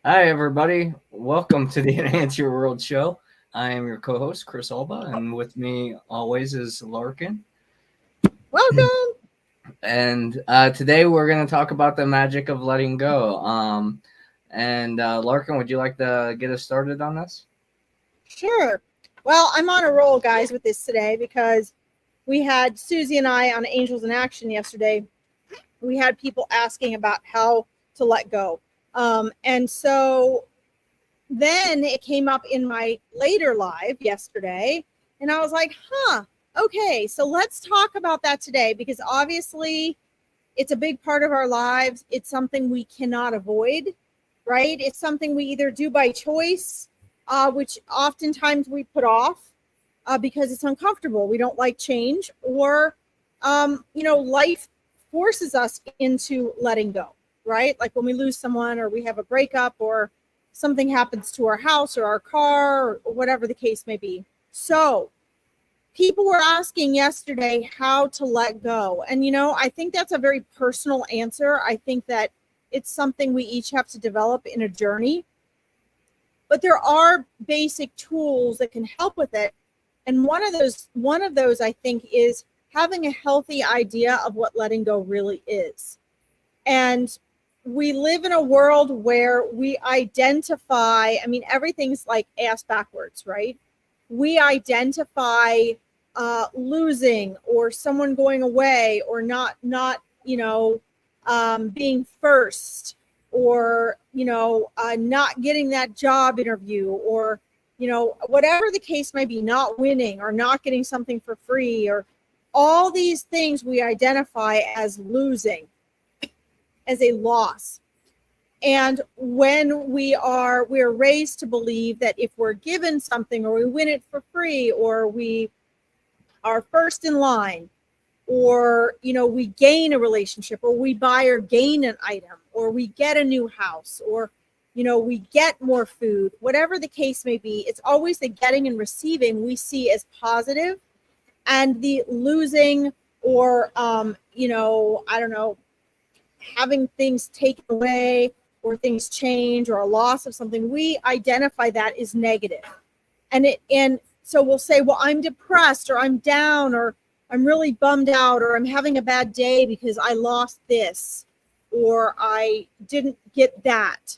Hi, everybody. Welcome to the Enhance Your World show. I am your co host, Chris Alba, and with me always is Larkin. Welcome. And today we're going to talk about the magic of letting go. Larkin, would you like to get us started on this? Sure. Well, I'm on a roll, guys, with this today because we had Susie and I on Angels in Action yesterday. We had people asking about how to let go. And so then it came up in my later live yesterday, and I was like, okay, so let's talk about that today because obviously it's a big part of our lives. It's something we cannot avoid, right? It's something we either do by choice, which oftentimes we put off because it's uncomfortable. We don't like change, or, life forces us into letting go, right? Like when we lose someone, or we have a breakup, or something happens to our house or our car, or whatever the case may be. So, people were asking yesterday how to let go. And, I think that's a very personal answer. I think that it's something we each have to develop in a journey. But there are basic tools that can help with it. And one of those I think is having a healthy idea of what letting go really is. And we live in a world where we identify, everything's like ass backwards, right? We identify losing, or someone going away, or not being first, or not getting that job interview, or whatever the case may be, not winning or not getting something for free, or all these things we identify as losing, as a loss. And when we're raised to believe that if we're given something, or we win it for free, or we are first in line, or we gain a relationship, or we buy or gain an item, or we get a new house, or we get more food, whatever the case may be, it's always the getting and receiving we see as positive, and the losing, or I don't know, having things taken away, or things change, or a loss of something, we identify that as negative. And so we'll say, well, I'm depressed, or I'm down, or I'm really bummed out, or I'm having a bad day because I lost this, or I didn't get that.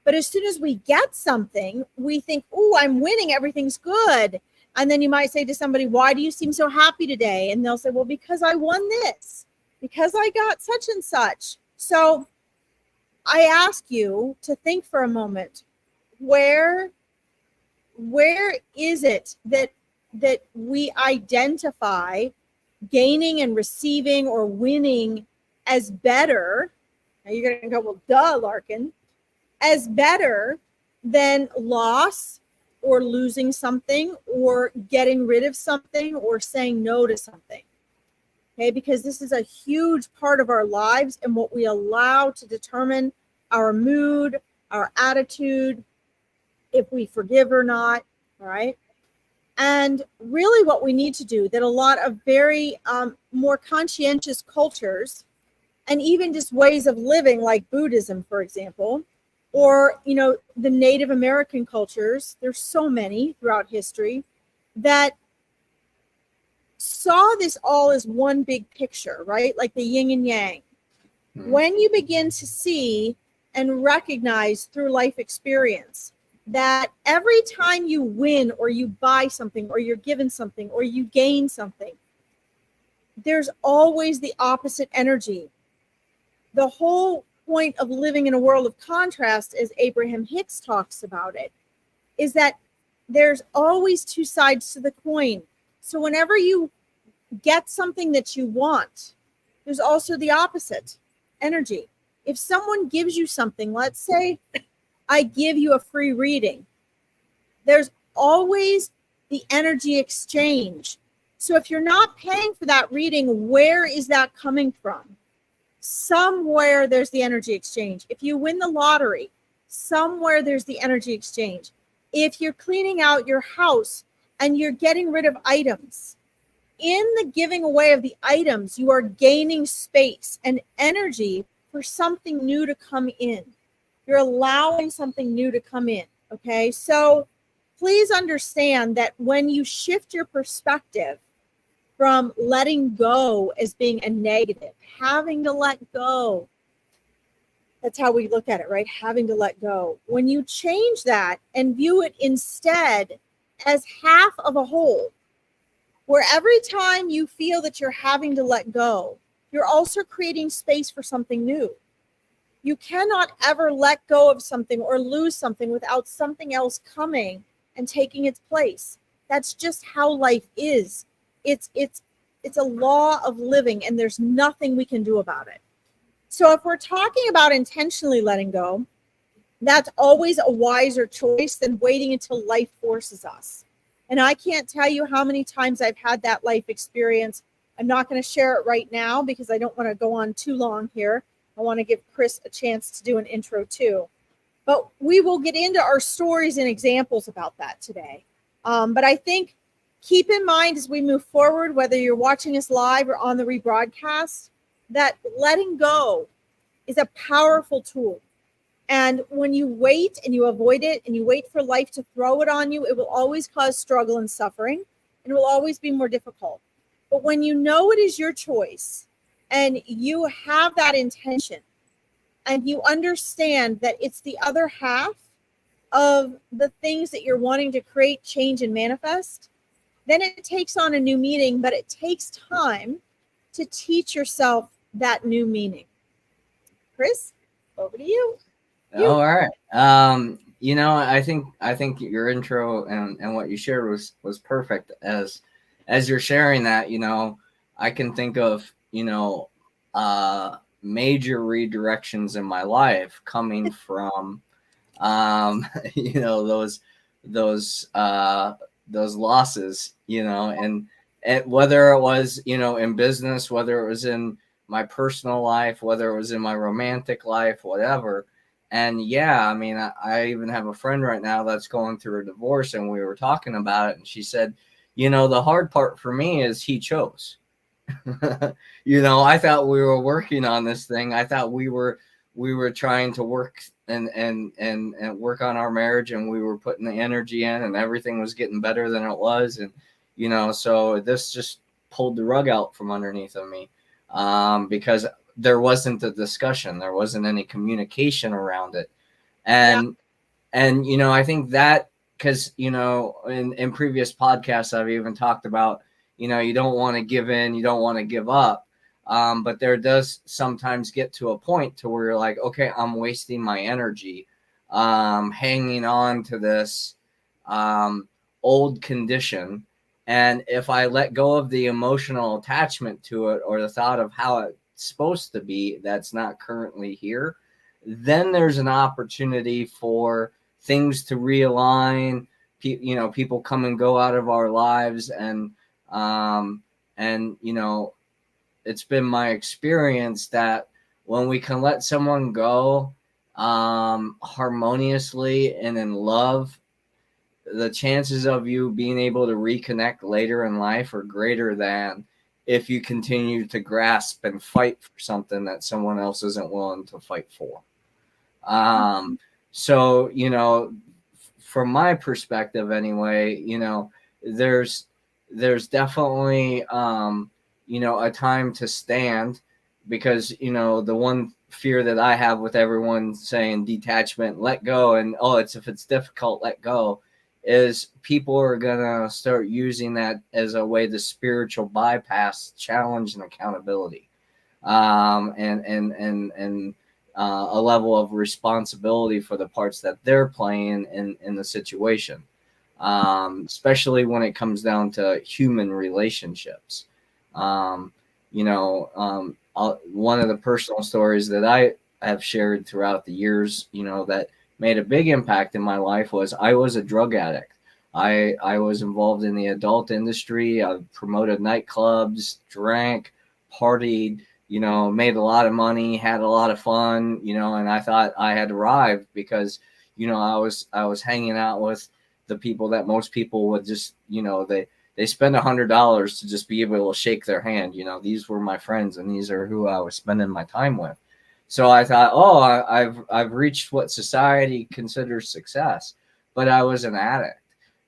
But as soon as we get something, we think, oh, I'm winning, everything's good. And then you might say to somebody, why do you seem so happy today? And they'll say, well, because I won this, because I got such and such. So I ask you to think for a moment, where is it that we identify gaining and receiving, or winning, as better? Now you're going to go, well, duh, Larkin, as better than loss, or losing something, or getting rid of something, or saying no to something. Okay, because this is a huge part of our lives, and what we allow to determine our mood, our attitude, if we forgive or not. All right. And really what we need to do, that a lot of very more conscientious cultures, and even just ways of living, like Buddhism, for example, or, the Native American cultures, there's so many throughout history, that saw this all as one big picture, right? Like the yin and yang. When you begin to see and recognize through life experience that every time you win, or you buy something, or you're given something, or you gain something, there's always the opposite energy. The whole point of living in a world of contrast, as Abraham Hicks talks about it, is that there's always two sides to the coin. So whenever you get something that you want, there's also the opposite energy. If someone gives you something, let's say I give you a free reading, there's always the energy exchange. So if you're not paying for that reading, where is that coming from? Somewhere there's the energy exchange. If you win the lottery, somewhere there's the energy exchange. If you're cleaning out your house and you're getting rid of items, in the giving away of the items, you are gaining space and energy for something new to come in. You're allowing something new to come in. Okay. So please understand that when you shift your perspective from letting go as being a negative, having to let go, that's how we look at it, right? Having to let go. When you change that and view it instead as half of a whole, where every time you feel that you're having to let go, you're also creating space for something new. You cannot ever let go of something or lose something without something else coming and taking its place. That's just how life is. It's a law of living, and there's nothing we can do about it. So if we're talking about intentionally letting go, that's always a wiser choice than waiting until life forces us. And I can't tell you how many times I've had that life experience. I'm not going to share it right now because I don't want to go on too long here. I want to give Chris a chance to do an intro too. But we will get into our stories and examples about that today. But I think keep in mind as we move forward, whether you're watching us live or on the rebroadcast, that letting go is a powerful tool. And when you wait and you avoid it and you wait for life to throw it on you, it will always cause struggle and suffering, and it will always be more difficult. But when you know it is your choice and you have that intention and you understand that it's the other half of the things that you're wanting to create, change, and manifest, then it takes on a new meaning, but it takes time to teach yourself that new meaning. Chris, over to you. All right. I think your intro and what you shared was perfect. As you're sharing that, I can think of, major redirections in my life coming from, those losses, and whether it was, in business, whether it was in my personal life, whether it was in my romantic life, whatever. And yeah, I mean, I even have a friend right now that's going through a divorce, and we were talking about it, and she said, the hard part for me is he chose. I thought we were working on this thing. I thought we were trying to work and work on our marriage, and we were putting the energy in, and everything was getting better than it was. And, so this just pulled the rug out from underneath of me, because there wasn't a discussion. There wasn't any communication around it. And I think that because, in previous podcasts, I've even talked about, you don't want to give in, you don't want to give up. But there does sometimes get to a point to where you're like, okay, I'm wasting my energy, hanging on to this, old condition. And if I let go of the emotional attachment to it, or the thought of how it's supposed to be, that's not currently here, then there's an opportunity for things to realign. People come and go out of our lives, and it's been my experience that when we can let someone go, harmoniously and in love, the chances of you being able to reconnect later in life are greater than if you continue to grasp and fight for something that someone else isn't willing to fight for. So, from my perspective anyway, there's definitely, a time to stand, because, the one fear that I have with everyone saying detachment, let go, and, if it's difficult, let go, is people are going to start using that as a way to spiritual bypass challenge and accountability, and a level of responsibility for the parts that they're playing in the situation, especially when it comes down to human relationships. One of the personal stories that I have shared throughout the years, that made a big impact in my life was I was a drug addict. I was involved in the adult industry. I promoted nightclubs, drank, partied, made a lot of money, had a lot of fun, and I thought I had arrived because, I was hanging out with the people that most people would just, they spend $100 to just be able to shake their hand. These were my friends, and these are who I was spending my time with. So I thought, oh, I've reached what society considers success, but I was an addict.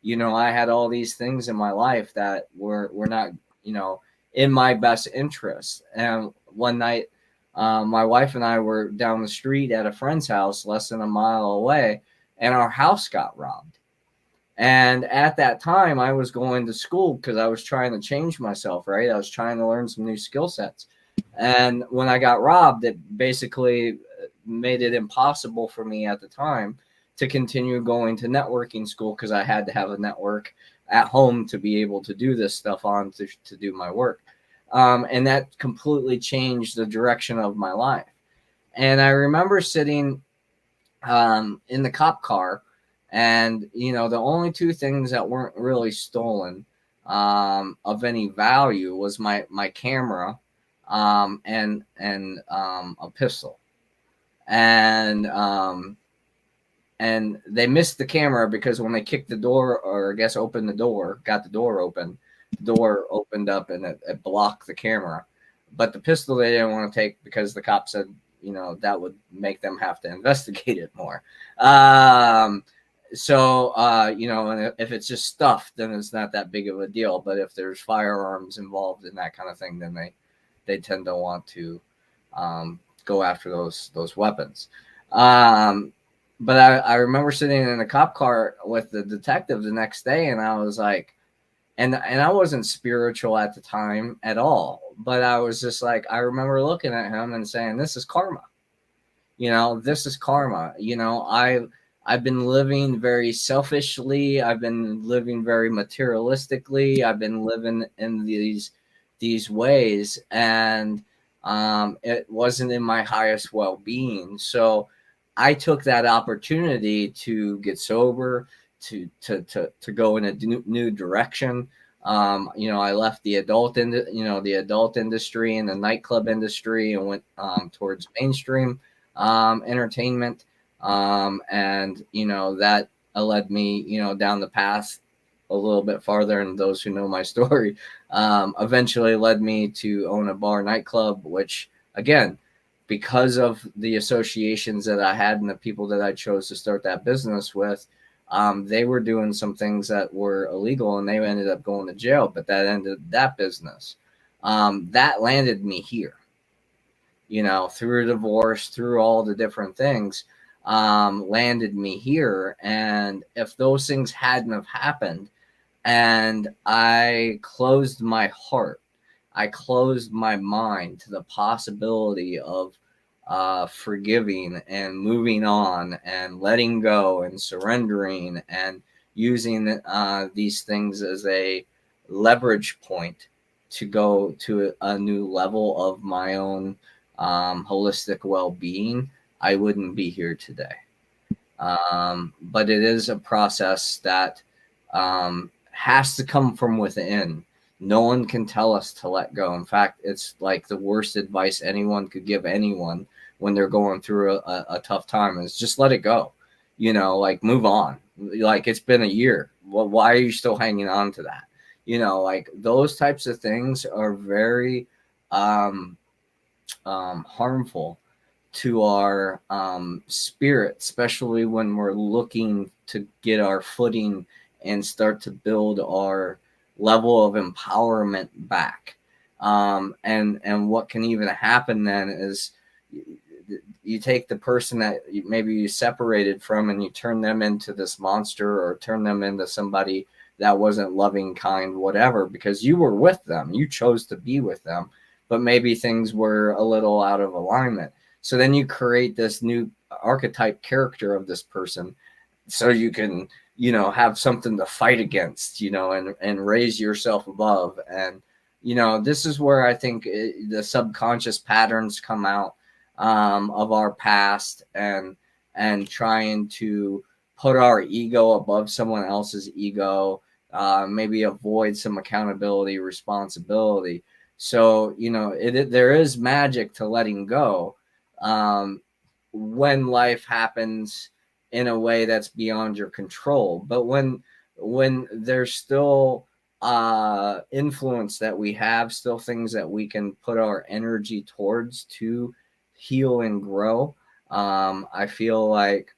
You know, I had all these things in my life that were not, you know, in my best interest. And one night, my wife and I were down the street at a friend's house, less than a mile away, and our house got robbed. And at that time, I was going to school because I was trying to change myself, right? I was trying to learn some new skill sets. And when I got robbed, it basically made it impossible for me at the time to continue going to networking school because I had to have a network at home to be able to do this stuff on to do my work. And that completely changed the direction of my life. And I remember sitting in the cop car, and you know, the only two things that weren't really stolen of any value was my camera and a pistol. And they missed the camera because when they kicked the door, or I guess opened the door, got the door open, the door opened up and it blocked the camera. But the pistol they didn't want to take because the cop said, you know, that would make them have to investigate it more. You know, and if it's just stuff, then it's not that big of a deal. But if there's firearms involved in that kind of thing, then they tend to want to go after those weapons. But I remember sitting in a cop car with the detective the next day, and I was like, and I wasn't spiritual at the time at all, but I was just like, I remember looking at him and saying, this is karma. You know, this is karma. You know, I've been living very selfishly. I've been living very materialistically. I've been living in these ways, and it wasn't in my highest well-being. So I took that opportunity to get sober, to go in a new direction. You know, I left the adult industry and the nightclub industry and went towards mainstream entertainment. And you know, that led me, you know, down the path a little bit farther. And those who know my story, eventually led me to own a bar nightclub, which again, because of the associations that I had and the people that I chose to start that business with, they were doing some things that were illegal and they ended up going to jail, but that ended that business. That landed me here, you know, through a divorce, through all the different things, landed me here. And if those things hadn't have happened and I closed my heart, I closed my mind to the possibility of forgiving and moving on and letting go and surrendering and using these things as a leverage point to go to a new level of my own holistic well-being, I wouldn't be here today. But it is a process that has to come from within. No one can tell us to let go. In fact, it's like the worst advice anyone could give anyone when they're going through a tough time is just let it go. You know, like move on. Like it's been a year. Well, why are you still hanging on to that? You know, like those types of things are very harmful to our spirit, especially when we're looking to get our footing and start to build our level of empowerment back. And what can even happen then is you take the person that maybe you separated from and you turn them into this monster or turn them into somebody that wasn't loving, kind, whatever, because you were with them. You chose to be with them, but maybe things were a little out of alignment. So then you create this new archetype character of this person so you can, you know, have something to fight against, you know, and raise yourself above. And, you know, this is where I think the subconscious patterns come out of our past and trying to put our ego above someone else's ego, maybe avoid some accountability, responsibility. So, you know, there is magic to letting go when life happens in a way that's beyond your control. But when there's still influence that we have, still things that we can put our energy towards to heal and grow. I feel like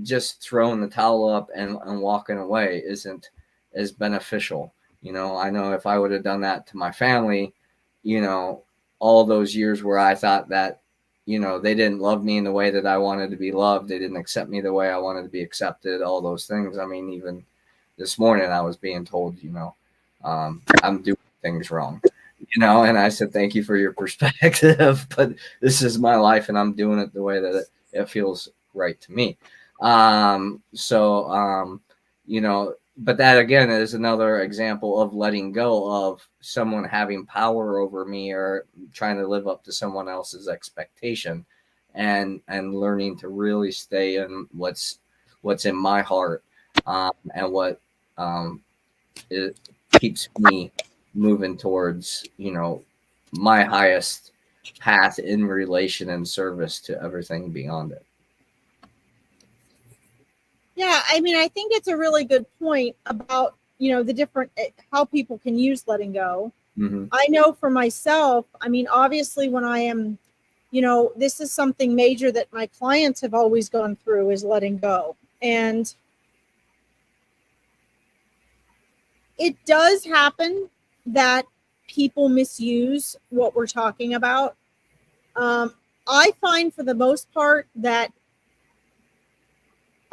just throwing the towel up and walking away isn't as beneficial. I know if I would have done that to my family, all those years where I thought that, they didn't love me in the way that I wanted to be loved. They didn't accept me the way I wanted to be accepted, all those things. I mean, even this morning I was being told, I'm doing things wrong, and I said, thank you for your perspective, but this is my life and I'm doing it the way that it feels right to me. But that again is another example of letting go of someone having power over me or trying to live up to someone else's expectation, and learning to really stay in what's in my heart, and what it keeps me moving towards, my highest path in relation and service to everything beyond it. Yeah, I mean, I think it's a really good point about, the different, how people can use letting go. Mm-hmm. I know for myself, I mean, obviously when I am, this is something major that my clients have always gone through, is letting go. And it does happen that people misuse what we're talking about. I find for the most part that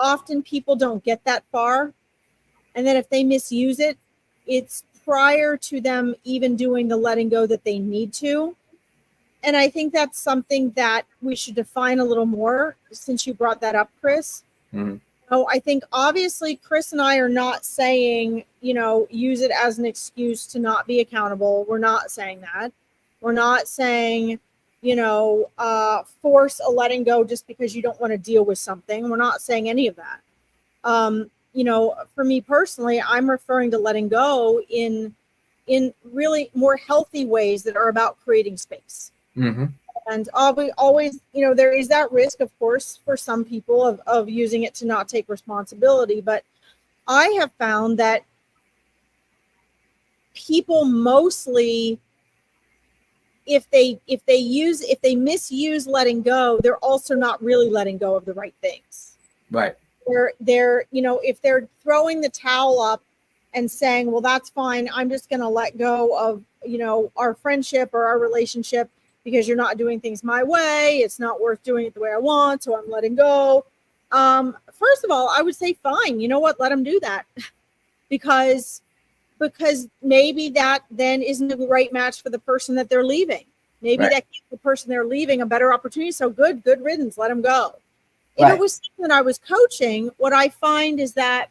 often people don't get that far. And then if they misuse it, it's prior to them even doing the letting go that they need to. And I think that's something that we should define a little more, since you brought that up, Chris. Mm-hmm. I think obviously Chris and I are not saying, use it as an excuse to not be accountable. We're not saying that. We're not saying, force a letting go just because you don't want to deal with something. We're not saying any of that. For me personally, I'm referring to letting go in really more healthy ways that are about creating space. Mm-hmm. And always, there is that risk, of course, for some people of using it to not take responsibility. But I have found that people mostly, if they misuse letting go, they're also not really letting go of the right things. Right. They're if they're throwing the towel up and saying, well, that's fine, I'm just going to let go of, our friendship or our relationship because you're not doing things my way. It's not worth doing it the way I want, so I'm letting go. First of all, I would say, fine, you know what? Let them do that, because maybe that then isn't a right match for the person that they're leaving. Maybe right. that gives the person they're leaving a better opportunity. So good riddance. Let them go. Right. If it was something that I was coaching, what I find is that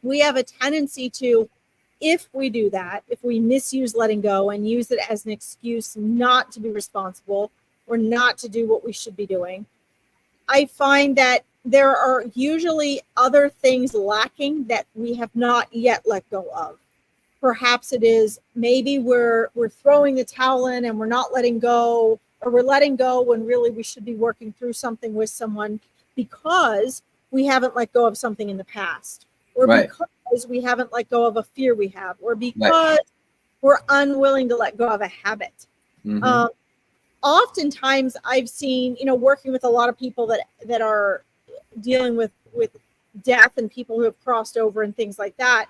we have a tendency to, if we do that, if we misuse letting go and use it as an excuse not to be responsible or not to do what we should be doing, I find that there are usually other things lacking that we have not yet let go of. Perhaps it is maybe we're throwing the towel in and we're not letting go, or we're letting go when really we should be working through something with someone because we haven't let go of something in the past, or right. because we haven't let go of a fear we have, or because we're unwilling to let go of a habit. Mm-hmm. Oftentimes I've seen, working with a lot of people that are dealing with death and people who have crossed over and things like that,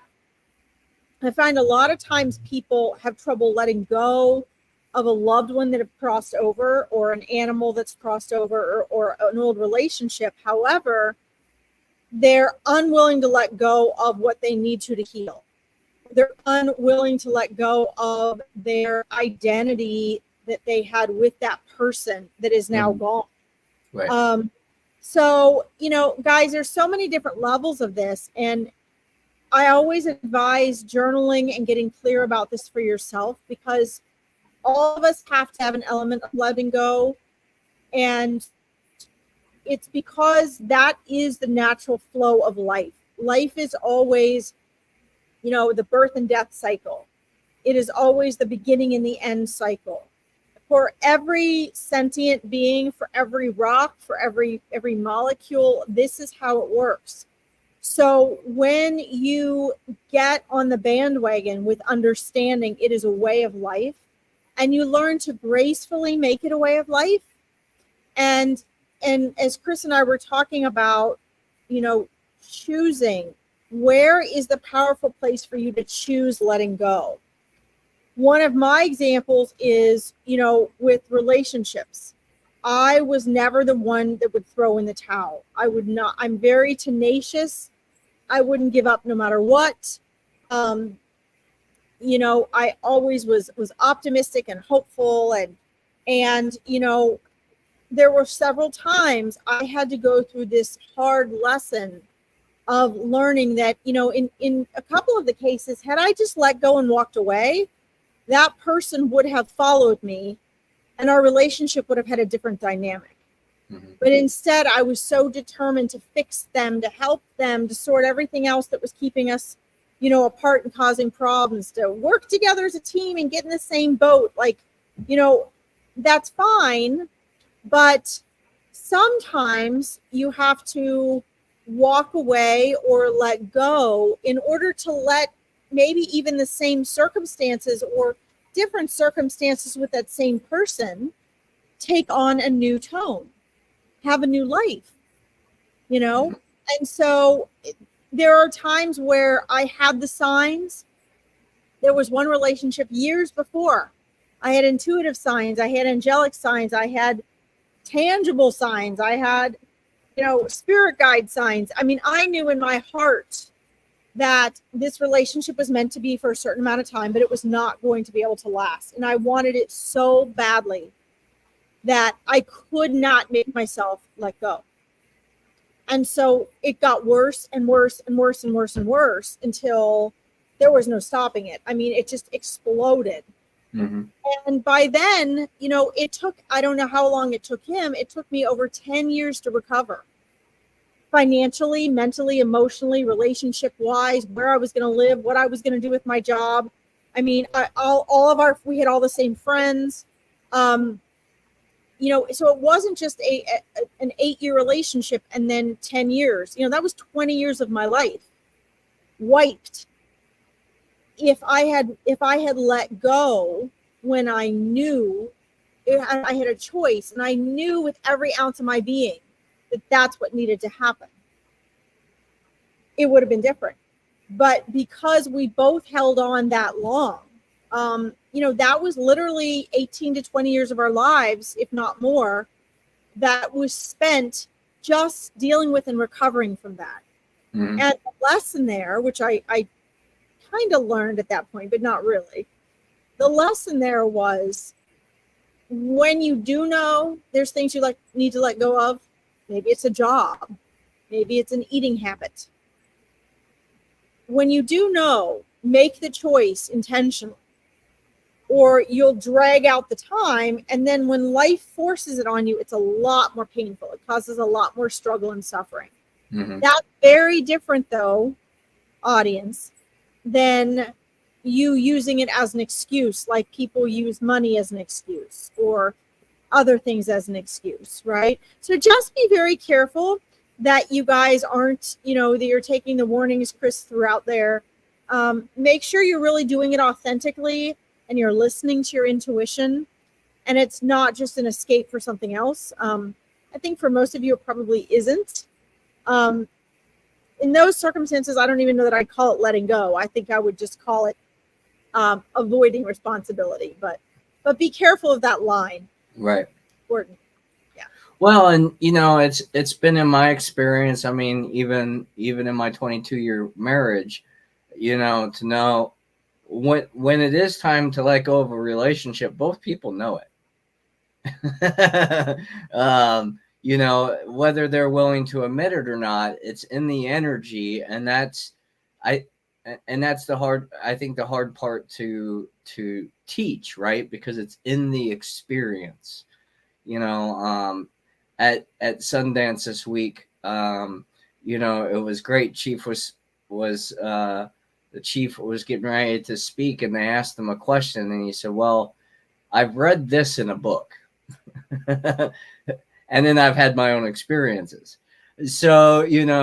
I find a lot of times people have trouble letting go of a loved one that have crossed over, or an animal that's crossed over, or an old relationship. However, they're unwilling to let go of what they need to heal. They're unwilling to let go of their identity that they had with that person that is now gone. Right. So, guys, there's so many different levels of this. And I always advise journaling and getting clear about this for yourself, because all of us have to have an element of letting go. And it's because that is the natural flow of life. Life is always, the birth and death cycle. It is always the beginning and the end cycle. For every sentient being, for every rock, for every molecule, this is how it works. So when you get on the bandwagon with understanding it is a way of life, and you learn to gracefully make it a way of life. And as Chris and I were talking about, choosing, where is the powerful place for you to choose letting go? One of my examples is, with relationships. I was never the one that would throw in the towel. I would not. I'm very tenacious. I wouldn't give up no matter what. I always was optimistic and hopeful, and there were several times I had to go through this hard lesson of learning that, in a couple of the cases, had I just let go and walked away, that person would have followed me and our relationship would have had a different dynamic. Mm-hmm. But instead, I was so determined to fix them, to help them, to sort everything else that was keeping us, apart and causing problems, to work together as a team and get in the same boat. Like, that's fine. But sometimes you have to walk away or let go in order to let maybe even the same circumstances or different circumstances with that same person take on a new tone, have a new life, And so there are times where I had the signs. There was one relationship years before. I had intuitive signs. I had angelic signs. I had tangible signs. I had, spirit guide signs. I mean, I knew in my heart that this relationship was meant to be for a certain amount of time, but it was not going to be able to last. And I wanted it so badly that I could not make myself let go. And so it got worse and worse and worse and worse and worse until there was no stopping it. I mean, it just exploded. Mm-hmm. And by then, it took, I don't know how long it took him. It took me over 10 years to recover. Financially, mentally, emotionally, relationship wise, where I was going to live, what I was going to do with my job. I mean, we had all the same friends. So it wasn't just an 8-year relationship and then 10 years. That was 20 years of my life wiped. If I had let go when I knew I had a choice, and I knew with every ounce of my being that that's what needed to happen, it would have been different. But because we both held on that long, that was literally 18 to 20 years of our lives, if not more, that was spent just dealing with and recovering from that. Mm-hmm. And the lesson there, which I kind of learned at that point, but not really. The lesson there was, when you do know there's things you need to let go of, maybe it's a job, maybe it's an eating habit. When you do know, make the choice intentionally, or you'll drag out the time. And then when life forces it on you, it's a lot more painful. It causes a lot more struggle and suffering. Mm-hmm. That's very different, though, audience, than you using it as an excuse, like people use money as an excuse or other things as an excuse, right? So just be very careful that you guys aren't, that you're taking the warnings Chris threw out there. Make sure you're really doing it authentically and you're listening to your intuition, and it's not just an escape for something else. I think for most of you, it probably isn't. In those circumstances, I don't even know that I'd call it letting go. I think I would just call it avoiding responsibility. But be careful of that line. Right. Important. Yeah. Well, and it's been in my experience. I mean, even in my 22-year marriage, to know when it is time to let go of a relationship, both people know it. Whether they're willing to admit it or not, it's in the energy, and that's the hard part to teach, right? Because it's in the experience. At Sundance this week, it was great. The chief was getting ready to speak, and they asked him a question, and he said, "Well, I've read this in a book." And then I've had my own experiences. So, and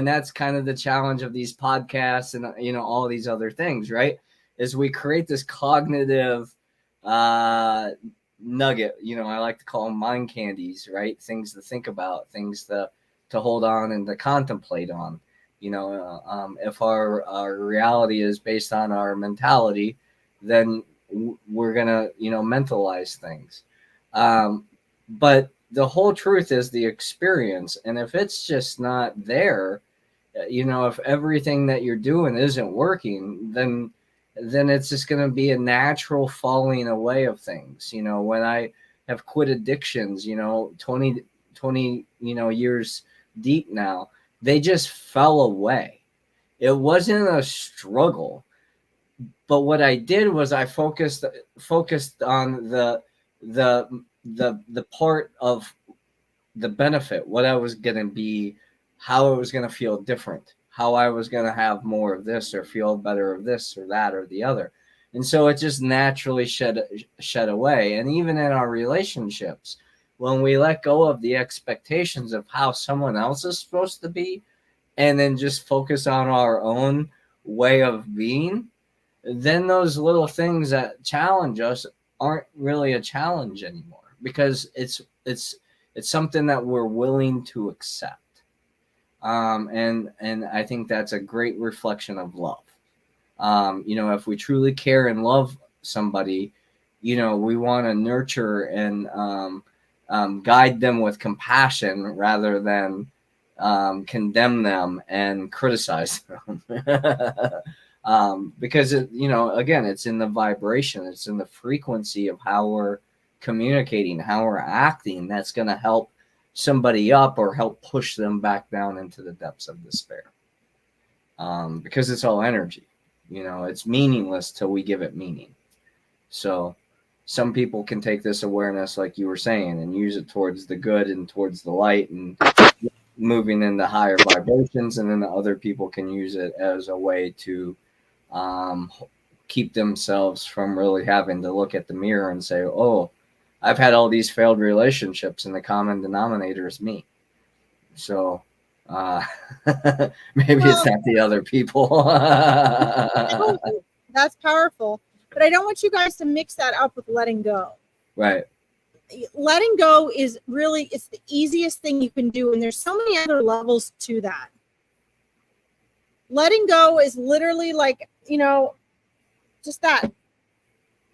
that's kind of the challenge of these podcasts and, all these other things, right? is we create this cognitive nugget. I like to call them mind candies, right? Things to think about, things to hold on and to contemplate on. If our reality is based on our mentality, then we're gonna mentalize things. But the whole truth is the experience, and if it's just not there, if everything that you're doing isn't working, then it's just going to be a natural falling away of things. When I have quit addictions, 20 years deep now, they just fell away. It wasn't a struggle, but what I did was I focused on the part of the benefit, what I was going to be, how I was going to feel different, how I was going to have more of this or feel better of this or that or the other. And so it just naturally shed away. And even in our relationships, when we let go of the expectations of how someone else is supposed to be, and then just focus on our own way of being, then those little things that challenge us aren't really a challenge anymore, because it's something that we're willing to accept. And I think that's a great reflection of love. If we truly care and love somebody, we want to nurture and guide them with compassion rather than condemn them and criticize them. Because again, it's in the vibration, it's in the frequency of how we're communicating, how we're acting, that's going to help somebody up or help push them back down into the depths of despair. Because it's all energy, it's meaningless till we give it meaning. So some people can take this awareness, like you were saying, and use it towards the good and towards the light and moving into higher vibrations, and then the other people can use it as a way to keep themselves from really having to look at the mirror and say, oh, I've had all these failed relationships and the common denominator is me. So maybe it's not the other people. That's powerful. But I don't want you guys to mix that up with letting go. Right. Letting go is really, it's the easiest thing you can do. And there's so many other levels to that. Letting go is literally like, just that.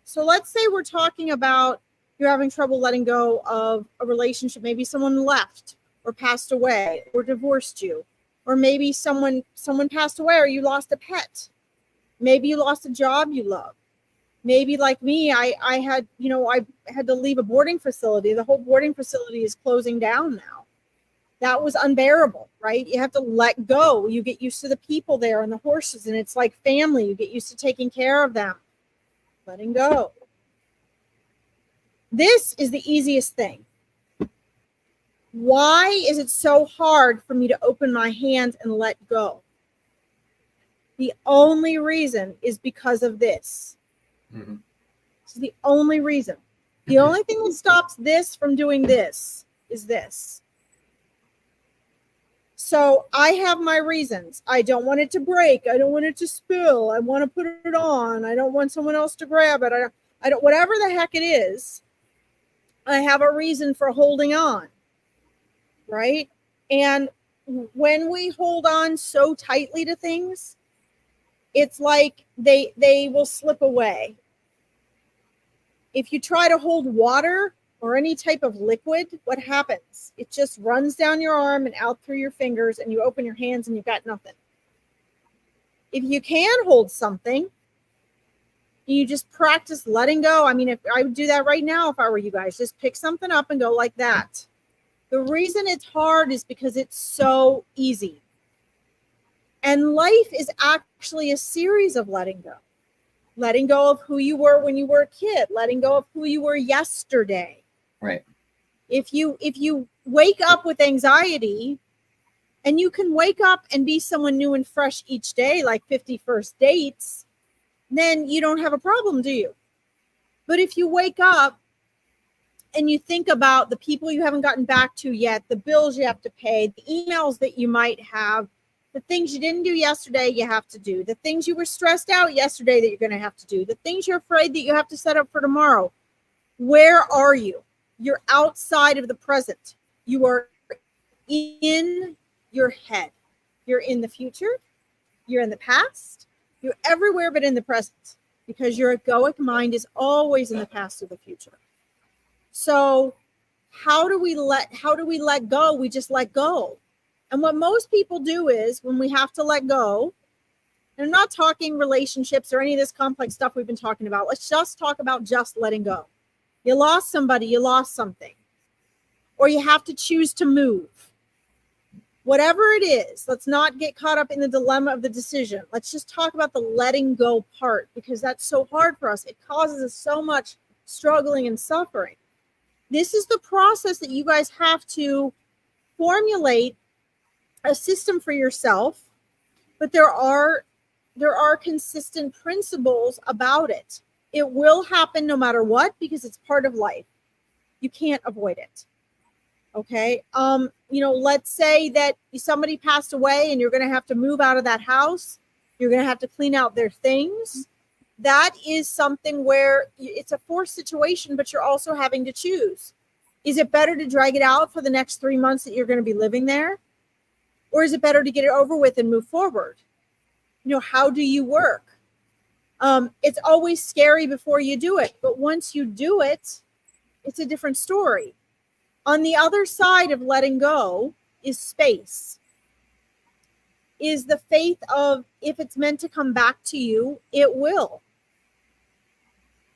So let's say we're talking about you're having trouble letting go of a relationship. Maybe someone left or passed away or divorced you, or maybe someone passed away, or you lost a pet. Maybe you lost a job you love. Maybe like me, I had to leave a boarding facility. The whole boarding facility is closing down now. That was unbearable, right? You have to let go. You get used to the people there and the horses, and it's like family. You get used to taking care of them. Letting go. This is the easiest thing. Why is it so hard for me to open my hands and let go? The only reason is because of this. Mm-hmm. This is the only reason. The only thing that stops this from doing this is this. So I have my reasons. I don't want it to break. I don't want it to spill. I want to put it on. I don't want someone else to grab it. I don't, whatever the heck it is, I have a reason for holding on, right? And when we hold on so tightly to things, it's like they will slip away. If you try to hold water or any type of liquid, what happens? It just runs down your arm and out through your fingers, and you open your hands and you've got nothing. If you can hold something, you just practice letting go. I mean, if I would do that right now, if I were you guys, just pick something up and go like that. The reason it's hard is because it's so easy. And life is actually a series of letting go. Letting go of who you were when you were a kid, letting go of who you were yesterday. Right. If you wake up with anxiety, and you can wake up and be someone new and fresh each day, like 50 first dates, then you don't have a problem, do you? But if you wake up and you think about the people you haven't gotten back to yet, the bills you have to pay, the emails that you might have, The things you didn't do yesterday, you have to do. The things you were stressed out yesterday that you're going to have to do. The things you're afraid that you have to set up for tomorrow. Where are you? You're outside of the present. You are in your head. You're in the future. You're in the past. You're everywhere but in the present, because your egoic mind is always in the past or the future. So how do we let go? We just let go. And what most people do is, when we have to let go, and I'm not talking relationships or any of this complex stuff we've been talking about. Let's just talk about just letting go. You lost somebody, you lost something, or you have to choose to move. Whatever it is, let's not get caught up in the dilemma of the decision. Let's just talk about the letting go part, because that's so hard for us. It causes us so much struggling and suffering. This is the process that you guys have to formulate a system for yourself, but there are consistent principles about it. It will happen no matter what, because it's part of life. You can't avoid it. Okay. Let's say that somebody passed away and you're going to have to move out of that house. You're going to have to clean out their things. That is something where it's a forced situation, but you're also having to choose. Is it better to drag it out for the next 3 months that you're going to be living there? Or is it better to get it over with and move forward? How do you work? It's always scary before you do it, but once you do it, it's a different story. On the other side of letting go is space. Is the faith of, if it's meant to come back to you, it will.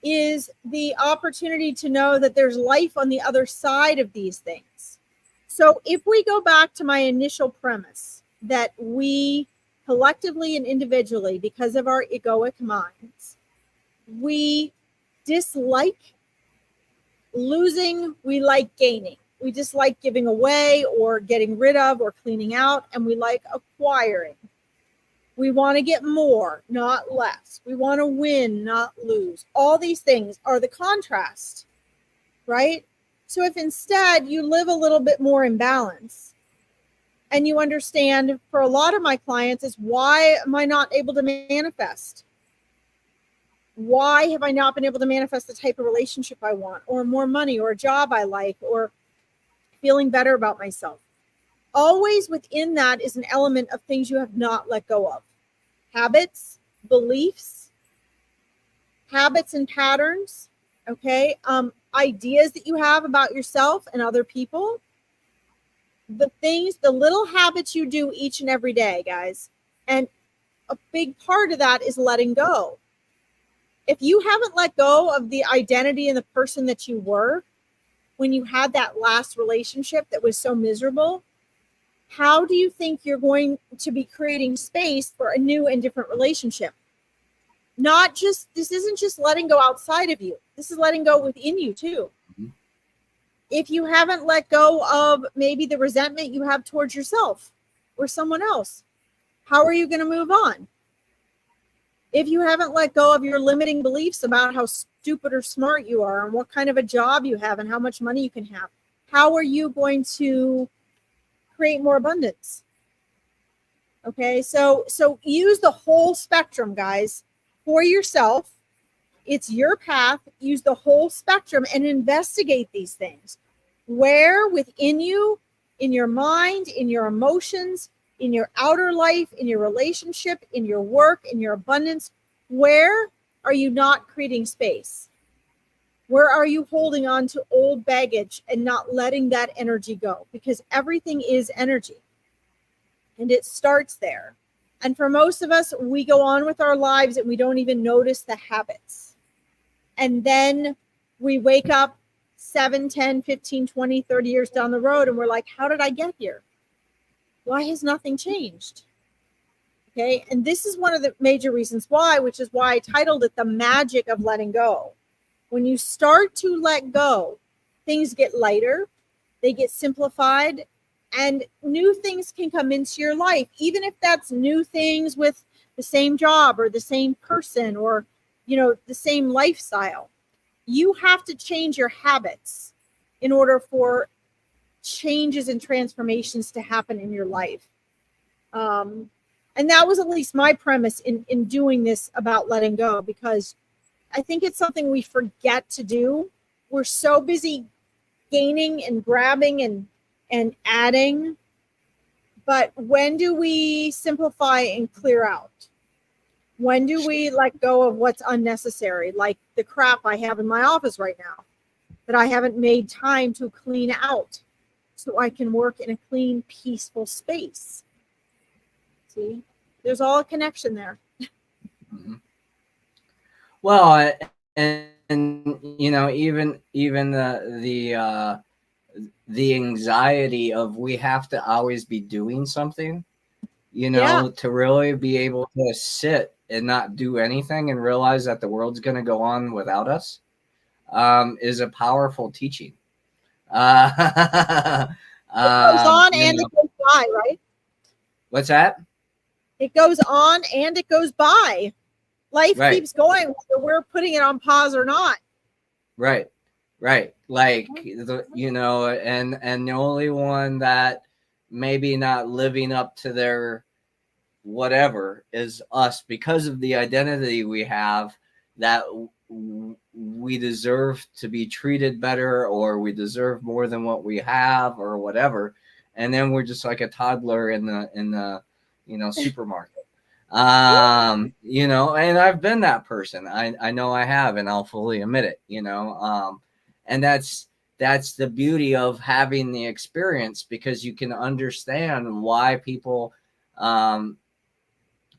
Is the opportunity to know that there's life on the other side of these things. So if we go back to my initial premise that we collectively and individually, because of our egoic minds, we dislike losing, we like gaining. We dislike giving away or getting rid of or cleaning out, and we like acquiring. We want to get more, not less. We want to win, not lose. All these things are the contrast, right? So if instead you live a little bit more in balance, and you understand, for a lot of my clients, is, why am I not able to manifest? Why have I not been able to manifest the type of relationship I want, or more money, or a job I like, or feeling better about myself? Always within that is an element of things you have not let go of. Habits, beliefs, habits and patterns, okay? Ideas that you have about yourself and other people. The things, the little habits you do each and every day, guys. And a big part of that is letting go. If you haven't let go of the identity and the person that you were when you had that last relationship that was so miserable, how do you think you're going to be creating space for a new and different relationship? This isn't just letting go outside of you. This is letting go within you too. Mm-hmm. If you haven't let go of maybe the resentment you have towards yourself or someone else, how are you going to move on? If you haven't let go of your limiting beliefs about how stupid or smart you are and what kind of a job you have and how much money you can have, how are you going to create more abundance? Okay, so use the whole spectrum, guys, for yourself. It's your path. Use the whole spectrum and investigate these things. Where within you, in your mind, in your emotions, in your outer life, in your relationship, in your work, in your abundance, where are you not creating space? Where are you holding on to old baggage and not letting that energy go? Because everything is energy. And it starts there. And for most of us, we go on with our lives and we don't even notice the habits. And then we wake up 7, 10, 15, 20, 30 years down the road and we're like, how did I get here? Why has nothing changed? Okay. And this is one of the major reasons why, which is why I titled it The Magic of Letting Go. When you start to let go, things get lighter, they get simplified, and new things can come into your life, even if that's new things with the same job or the same person or, the same lifestyle. You have to change your habits in order for changes and transformations to happen in your life. And that was at least my premise in doing this about letting go, because I think it's something we forget to do. We're so busy gaining and grabbing and adding. But when do we simplify and clear out? When do we let go of what's unnecessary, like the crap I have in my office right now that I haven't made time to clean out so I can work in a clean, peaceful space? See, there's all a connection there. Mm-hmm. Well, and you know, even the anxiety of we have to always be doing something, you know, to really be able to sit and not do anything and realize that the world's going to go on without us, is a powerful teaching. It goes on and it goes by, right? What's that? It goes on and it goes by. Life keeps going whether we're putting it on pause or not. Right. Like, you know, and the only one that maybe not living up to their whatever is us, because of the identity we have, that we deserve to be treated better, or we deserve more than what we have, or whatever. And then we're just like a toddler in the you know, supermarket. You know, and I've been that person. I know I have, and I'll fully admit it, you know. And that's the beauty of having the experience, because you can understand why people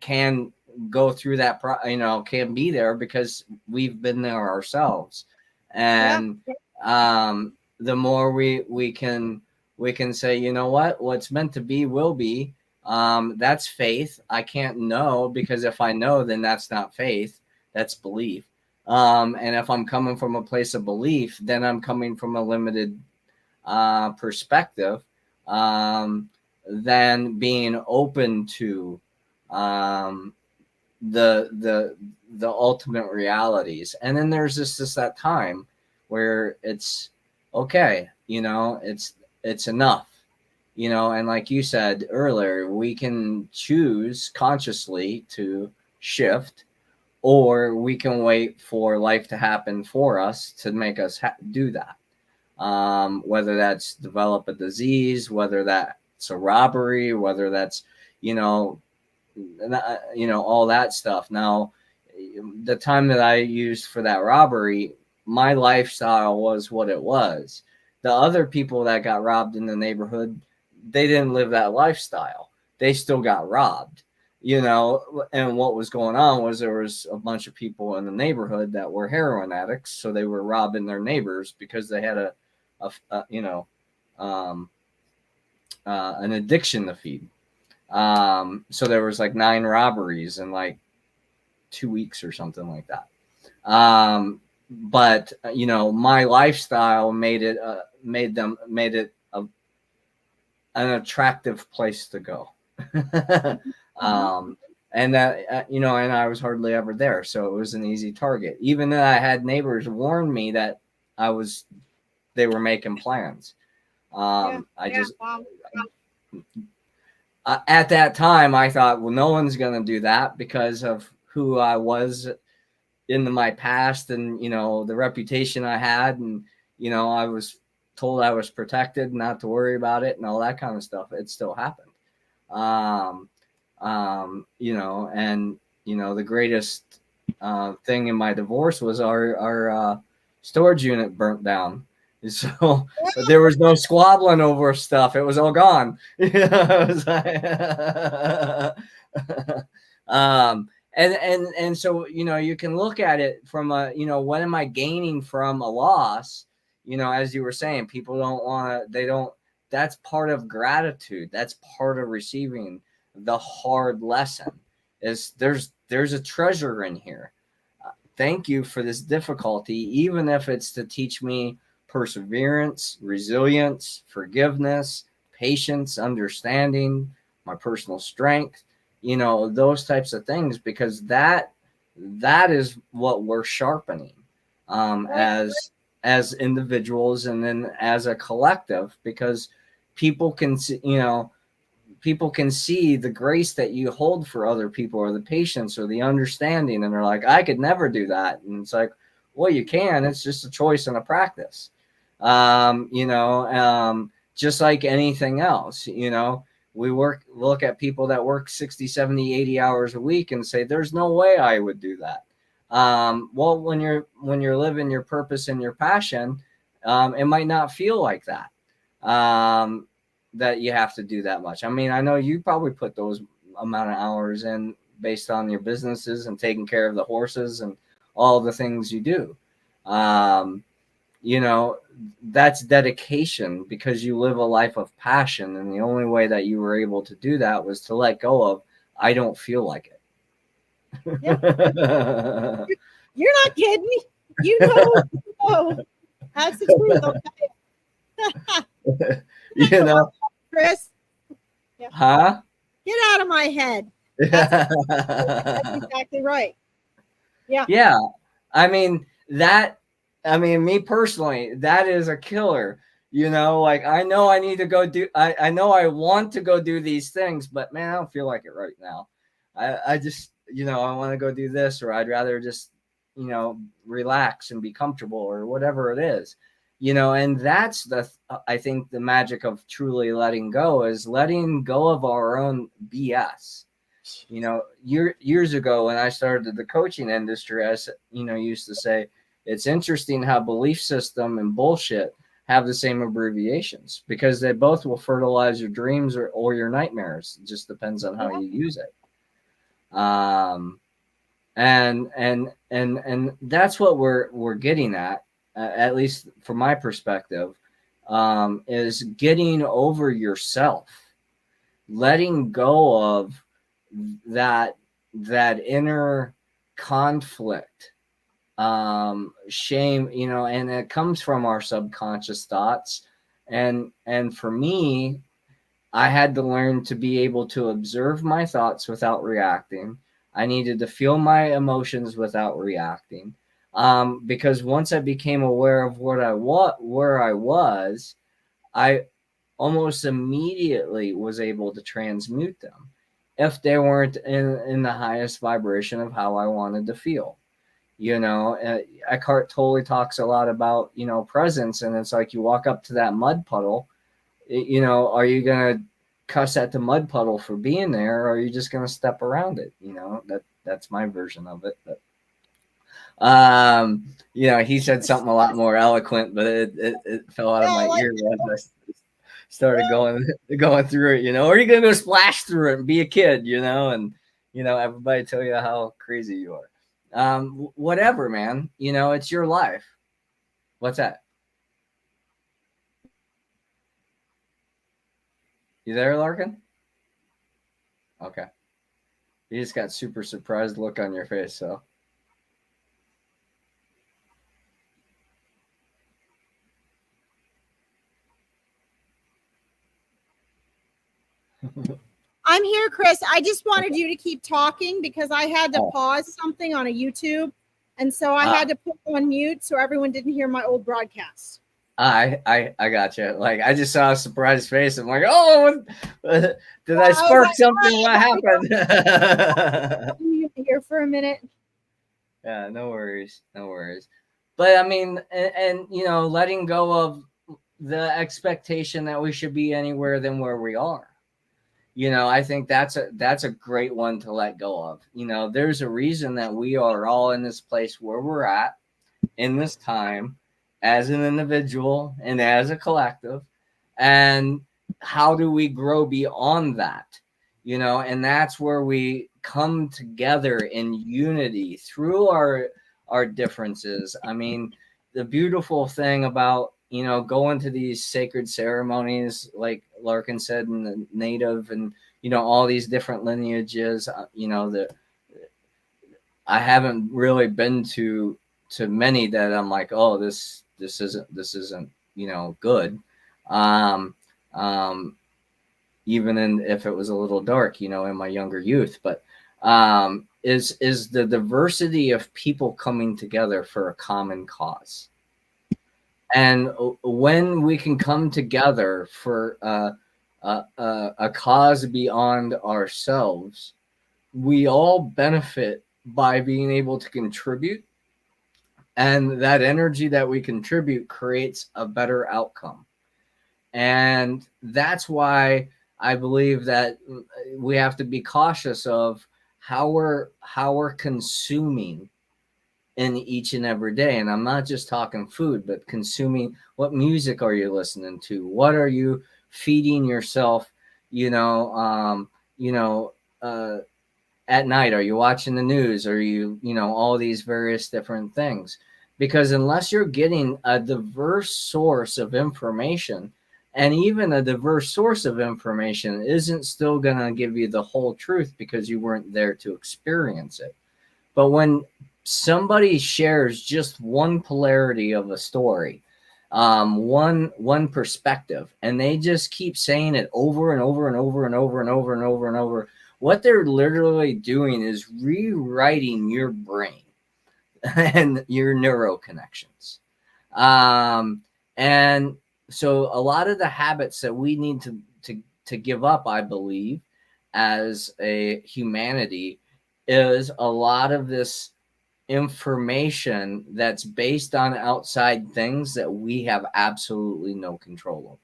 can go through that, you know, can be there, because we've been there ourselves. And the more we can say, you know what's meant to be will be. That's faith. I can't know, because if I know, then that's not faith, that's belief. And if I'm coming from a place of belief, then I'm coming from a limited perspective, than being open to the ultimate realities. And then there's just that time where it's okay, you know, it's enough, you know. And like you said earlier, we can choose consciously to shift, or we can wait for life to happen for us to make us do that. Whether that's develop a disease, whether that's a robbery, whether that's, you know, all that stuff. Now, the time that I used for that robbery, my lifestyle was what it was. The other people that got robbed in the neighborhood, they didn't live that lifestyle. They still got robbed, you know. And what was going on was there was a bunch of people in the neighborhood that were heroin addicts, so they were robbing their neighbors because they had an addiction to feed. So there was like 9 robberies in like 2 weeks or something like that. But you know, my lifestyle made it an attractive place to go. And that, you know, and I was hardly ever there, so it was an easy target. Even though I had neighbors warn me that they were making plans. At that time, I thought, well, no one's going to do that because of who I was in my past, and, you know, the reputation I had, and, you know, I was told I was protected, not to worry about it, and all that kind of stuff. It still happened. You know, and, you know, the greatest thing in my divorce was our storage unit burnt down. So there was no squabbling over stuff. It was all gone. And so, you know, you can look at it from a, you know, what am I gaining from a loss? You know, as you were saying, people don't want to, that's part of gratitude. That's part of receiving the hard lesson, is there's a treasure in here. Thank you for this difficulty, even if it's to teach me perseverance, resilience, forgiveness, patience, understanding, my personal strength, you know, those types of things, because that is what we're sharpening as individuals, and then as a collective, because people can see, you know, people can see the grace that you hold for other people, or the patience or the understanding, and they're like, I could never do that. And it's like, well, you can. It's just a choice and a practice. Just like anything else, we look at people that work 60, 70, 80 hours a week and say, there's no way I would do that. Well, when you're living your purpose and your passion, it might not feel like that, that you have to do that much. I mean, I know you probably put those amount of hours in based on your businesses and taking care of the horses and all the things you do. That's dedication, because you live a life of passion. And the only way that you were able to do that was to let go of, I don't feel like it. Yep. You're not kidding. That's the truth. Chris. Yeah. Huh? Get out of my head. That's exactly right. Yeah. Yeah. I mean, me personally, that is a killer. Like, I know I need to go do, I know I want to go do these things, but man, I don't feel like it right now. I just, I want to go do this, or I'd rather just, relax and be comfortable, or whatever it is, and that's I think the magic of truly letting go is letting go of our own BS. Years ago when I started the coaching industry, I used to say, it's interesting how belief system and bullshit have the same abbreviations, because they both will fertilize your dreams or your nightmares. It just depends on how you use it. And that's what we're getting at least from my perspective, is getting over yourself, letting go of that inner conflict, shame, and it comes from our subconscious thoughts. And for me, I had to learn to be able to observe my thoughts without reacting. I needed to feel my emotions without reacting. Because once I became aware of where I was, I almost immediately was able to transmute them if they weren't in the highest vibration of how I wanted to feel. Eckhart Tolle talks a lot about, presence. And it's like, you walk up to that mud puddle, are you going to cuss at the mud puddle for being there, or are you just going to step around it? That's my version of it. But, he said something a lot more eloquent, but it fell out of my ear as I started going through it, or you're going to go splash through it and be a kid, and, everybody tell you how crazy you are. Whatever, man, it's your life. What's that? You there, Larkin? Okay. You just got super surprised look on your face, so. I'm here, Chris. I just wanted you to keep talking because I had to pause something on a YouTube. And so I had to put on mute so everyone didn't hear my old broadcast. I got you. Like, I just saw a surprised face. I'm like, oh, did I spark something? What happened? Here for a minute. Yeah, no worries. But I mean, and letting go of the expectation that we should be anywhere than where we are. I think that's a great one to let go of. There's a reason that we are all in this place where we're at in this time, as an individual and as a collective. And how do we grow beyond that? And that's where we come together in unity through our differences. I mean, the beautiful thing about, going to these sacred ceremonies, like Larkin said, in the native and, all these different lineages, that I haven't really been to many that I'm like, oh, this isn't, good. Even if it was a little dark, in my younger youth, but, is the diversity of people coming together for a common cause. And when we can come together for a cause beyond ourselves, we all benefit by being able to contribute, and that energy that we contribute creates a better outcome. And that's why I believe that we have to be cautious of how we're consuming in each and every day. And I'm not just talking food, but consuming. What music are you listening to? What are you feeding yourself? You know, you know, at night, are you watching the news? Are you, all these various different things? Because unless you're getting a diverse source of information, and even a diverse source of information isn't still going to give you the whole truth because you weren't there to experience it. But when somebody shares just one polarity of a story, one perspective, and they just keep saying it over and over and over and over and over and over and over, what they're literally doing is rewriting your brain and your neural connections. And so a lot of the habits that we need to give up, I believe, as a humanity, is a lot of this information that's based on outside things that we have absolutely no control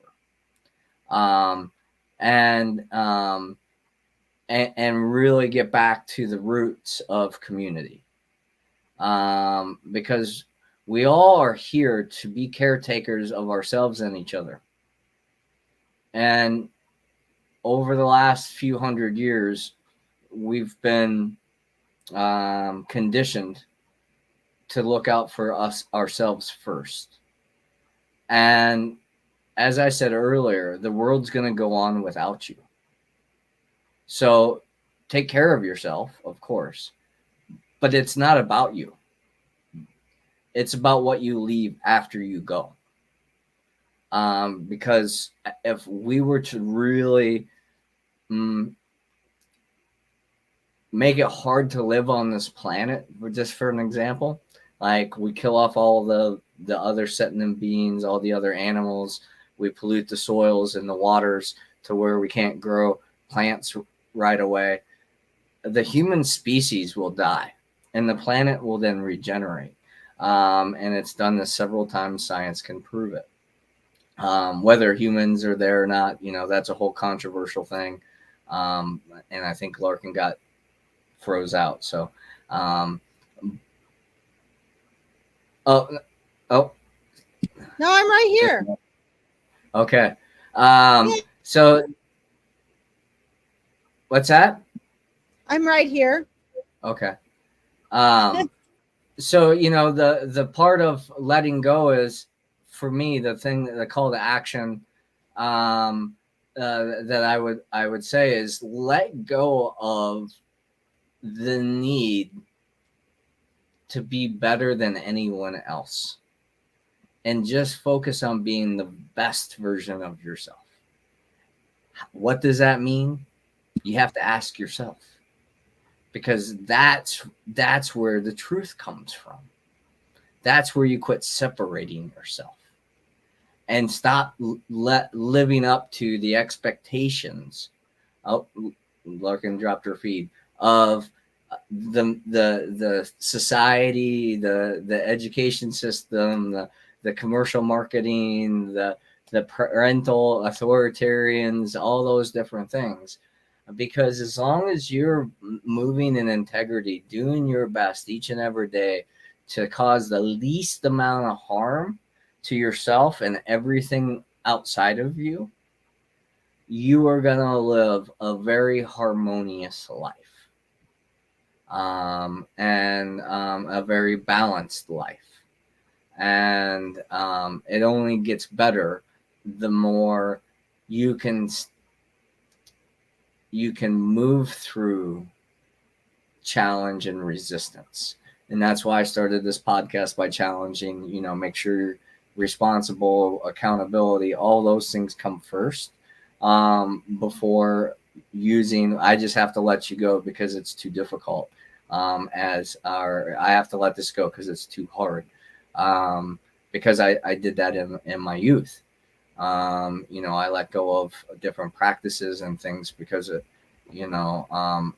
over. And really get back to the roots of community. Because we all are here to be caretakers of ourselves and each other. And over the last few hundred years, we've been conditioned to look out for ourselves first. And as I said earlier, the world's going to go on without you. So take care of yourself, of course, but it's not about you. It's about what you leave after you go. Because if we were to really make it hard to live on this planet, just for an example, like we kill off all the other sentient beings, all the other animals, we pollute the soils and the waters to where we can't grow plants right away, the human species will die and the planet will then regenerate. And it's done this several times. Science can prove it. Whether humans are there or not, that's a whole controversial thing. And I think Larkin got froze out. So, oh. No, I'm right here. Okay. So what's that? I'm right here. Okay. So, the part of letting go is, for me, the call to action that I would say is let go of the need to be better than anyone else and just focus on being the best version of yourself. What does that mean? You have to ask yourself, because that's where the truth comes from. That's where you quit separating yourself and stop living up to the expectations. Oh, Larkin dropped her feed of the society, the education system, the commercial marketing, the parental authoritarians, all those different things. Because as long as you're moving in integrity, doing your best each and every day to cause the least amount of harm to yourself and everything outside of you, you are going to live a very harmonious life. And a very balanced life. And it only gets better the more you can move through challenge and resistance. And that's why I started this podcast by challenging, make sure you're responsible, accountability, all those things come first before using, I just have to let you go because it's too difficult. I have to let this go because it's too hard. Because I did that in my youth. I let go of different practices and things because it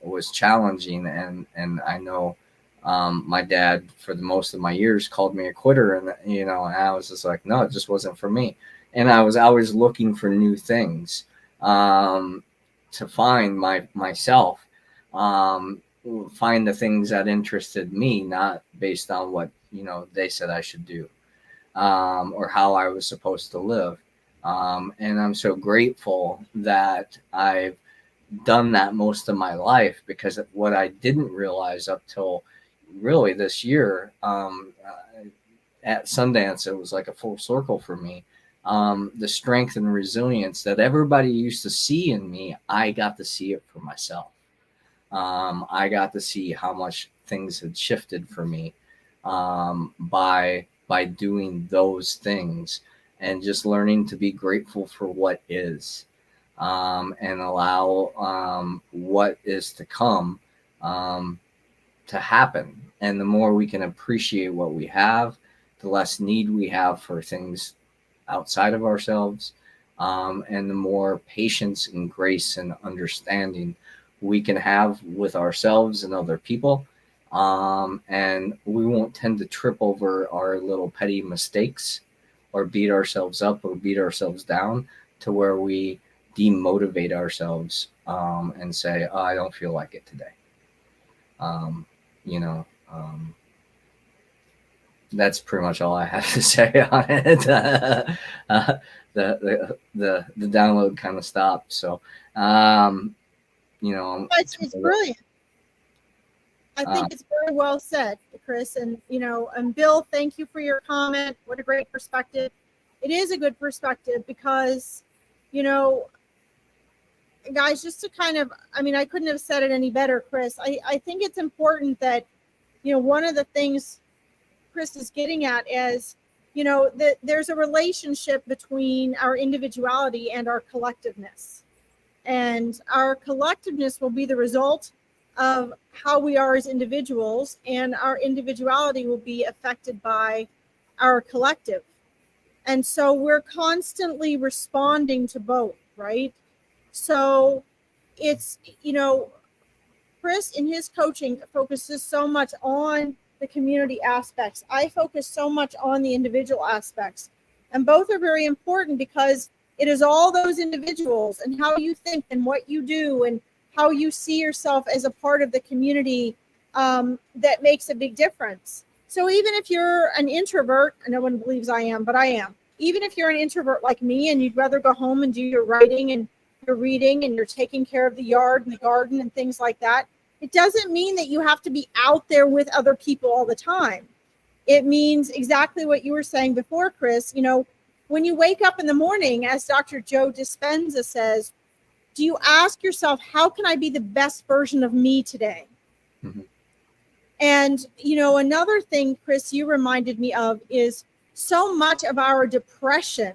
was challenging, and I know my dad for the most of my years called me a quitter, and and I was just like, no, it just wasn't for me. And I was always looking for new things to find myself, find the things that interested me, not based on what they said I should do, or how I was supposed to live. And I'm so grateful that I've done that most of my life, because what I didn't realize up till really this year, at Sundance, it was like a full circle for me. The strength and resilience that everybody used to see in me, I got to see it for myself. I got to see how much things had shifted for me by doing those things, and just learning to be grateful for what is, and allow what is to come to happen. And the more we can appreciate what we have, the less need we have for things outside of ourselves, and the more patience and grace and understanding we can have with ourselves and other people. And we won't tend to trip over our little petty mistakes, or beat ourselves up or beat ourselves down to where we demotivate ourselves, and say, oh, I don't feel like it today. Um, you know, that's pretty much all I have to say on it. The download kind of stopped. So, It's brilliant. I think it's very well said, Chris. And, and Bill, thank you for your comment. What a great perspective. It is a good perspective because, guys, just to kind of, I couldn't have said it any better, Chris. I think it's important that, one of the things Chris is getting at is, that there's a relationship between our individuality and our collectiveness. And our collectiveness will be the result of how we are as individuals, and our individuality will be affected by our collective. And so we're constantly responding to both, right? So it's, Chris in his coaching focuses so much on the community aspects. I focus so much on the individual aspects. And both are very important because it is all those individuals and how you think and what you do and how you see yourself as a part of the community that makes a big difference. So even if you're an introvert, and no one believes I am, but I am. Even if you're an introvert like me and you'd rather go home and do your writing and your reading and you're taking care of the yard and the garden and things like that, it doesn't mean that you have to be out there with other people all the time. It means exactly what you were saying before, Chris. When you wake up in the morning, as Dr. Joe Dispenza says, do you ask yourself, how can I be the best version of me today? Mm-hmm. And, another thing, Chris, you reminded me of is so much of our depression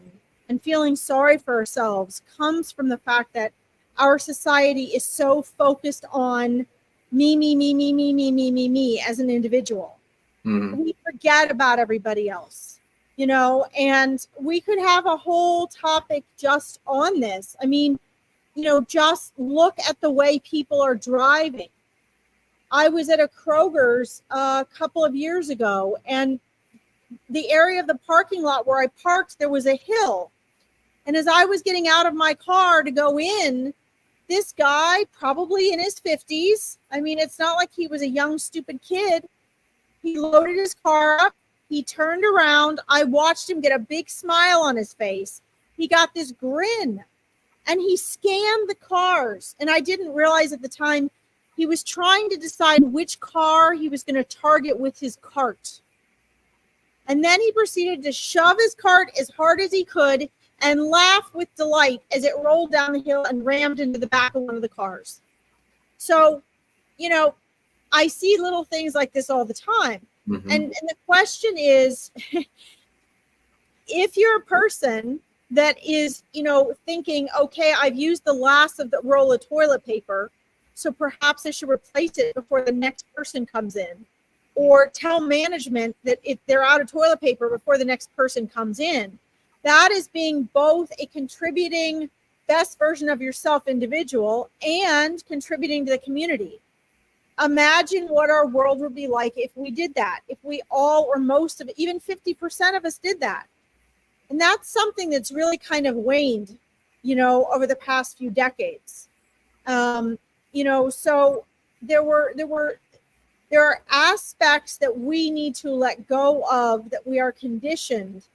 and feeling sorry for ourselves comes from the fact that our society is so focused on me as an individual. Mm-hmm. We forget about everybody else, and we could have a whole topic just on this. Just look at the way people are driving. I was at a Kroger's a couple of years ago, and the area of the parking lot where I parked, there was a hill. And as I was getting out of my car to go in, this guy, probably in his 50s, it's not like he was a young, stupid kid. He loaded his car up. He turned around. I watched him get a big smile on his face. He got this grin. And he scanned the cars. And I didn't realize at the time he was trying to decide which car he was going to target with his cart. And then he proceeded to shove his cart as hard as he could and laugh with delight as it rolled down the hill and rammed into the back of one of the cars. So, I see little things like this all the time. Mm-hmm. And the question is, if you're a person that is, thinking, okay, I've used the last of the roll of toilet paper, so perhaps I should replace it before the next person comes in, or tell management that if they're out of toilet paper before the next person comes in. that is being both a contributing best version of yourself individual and contributing to the community. Imagine what our world would be like if we did that, if we all or most of it, even 50% of us did that. And that's something that's really kind of waned, over the past few decades. So there are aspects that we need to let go of, that we are conditioned,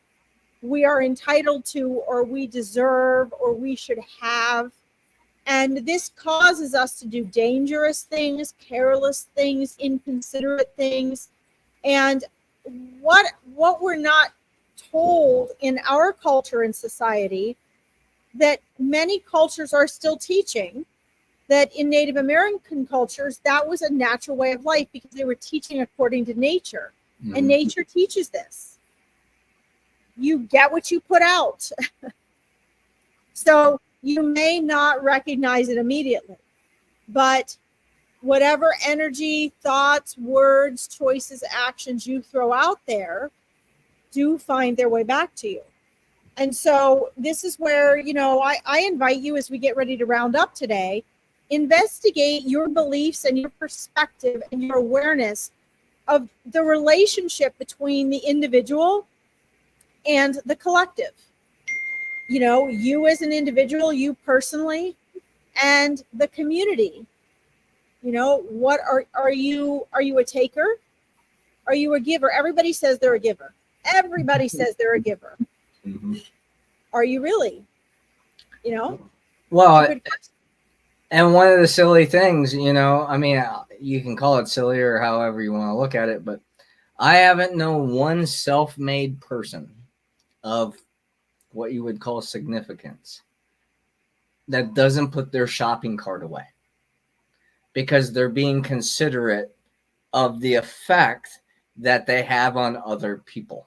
we are entitled to, or we deserve, or we should have. And this causes us to do dangerous things, careless things, inconsiderate things. And what we're not told in our culture and society, that many cultures are still teaching, that in Native American cultures, that was a natural way of life because they were teaching according to nature. Mm-hmm. And nature teaches this. You get what you put out. So you may not recognize it immediately, but whatever energy, thoughts, words, choices, actions you throw out there do find their way back to you. And so this is where, I invite you, as we get ready to round up today, investigate your beliefs and your perspective and your awareness of the relationship between the individual and the collective. You as an individual, you personally, and the community. What are you a taker? Are you a giver? Everybody says they're a giver. Everybody says they're a giver. Mm-hmm. Are you really? Well, and one of the silly things, you can call it silly or however you want to look at it, but I haven't known one self-made person of what you would call significance that doesn't put their shopping cart away because they're being considerate of the effect that they have on other people.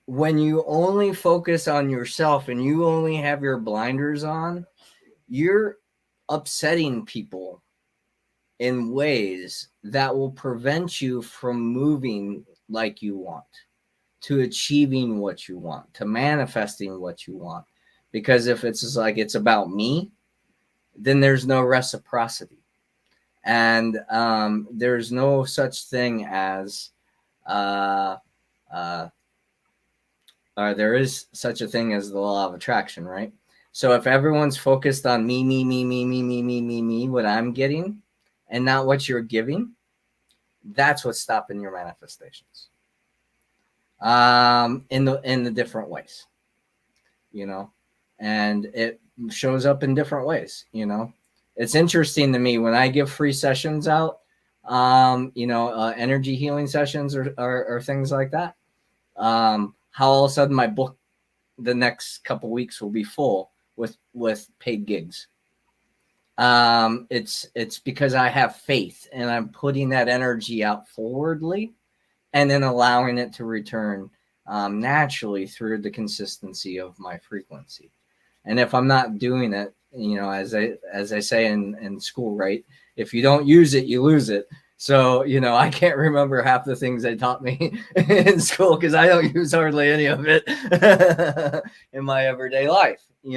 When you only focus on yourself and you only have your blinders on, you're upsetting people in ways that will prevent you from moving like you want, to achieving what you want, to manifesting what you want. Because if it's like it's about me, then there's no reciprocity. And there's no such thing as there is such a thing as the law of attraction, right? So if everyone's focused on me, what I'm getting, and not what you're giving, that's what's stopping your manifestations. In the different ways, and it shows up in different ways. It's interesting to me when I give free sessions out, energy healing sessions or things like that. How all of a sudden my book the next couple weeks will be full with paid gigs. It's because I have faith and I'm putting that energy out forwardly and then allowing it to return naturally through the consistency of my frequency. And if I'm not doing it, as I say in school, right? If you don't use it, you lose it. So, I can't remember half the things they taught me in school because I don't use hardly any of it in my everyday life. I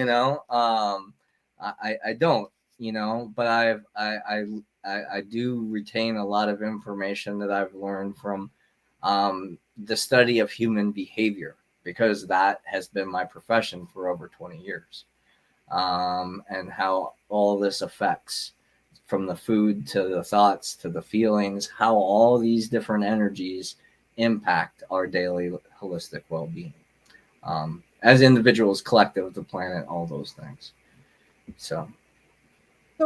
don't, but I do retain a lot of information that I've learned from the study of human behavior, because that has been my profession for over 20 years. And how all this affects, from the food to the thoughts to the feelings, how all these different energies impact our daily holistic well-being. As individuals, collective, the planet, all those things. So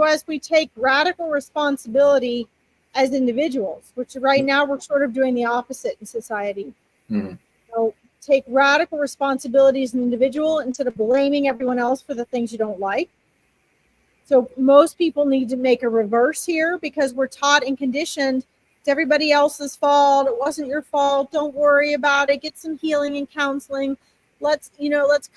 as we take radical responsibility as individuals, which right now we're sort of doing the opposite in society. Mm-hmm. So take radical responsibility as an individual instead of blaming everyone else for the things you don't like. So most people need to make a reverse here, because we're taught and conditioned it's everybody else's fault. It wasn't your fault. Don't worry about it. Get some healing and counseling. Let's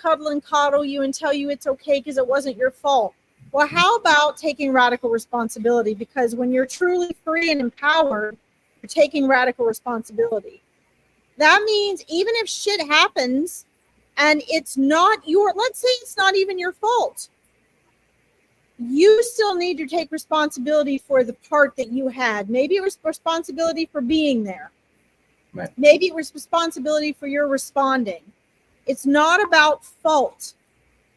cuddle and coddle you and tell you it's okay because it wasn't your fault. Well, how about taking radical responsibility? Because when you're truly free and empowered, you're taking radical responsibility. That means even if shit happens, And it's not let's say it's not even your fault. You still need to take responsibility for the part that you had. Maybe it was responsibility for being there. Right. Maybe it was responsibility for your responding. It's not about fault.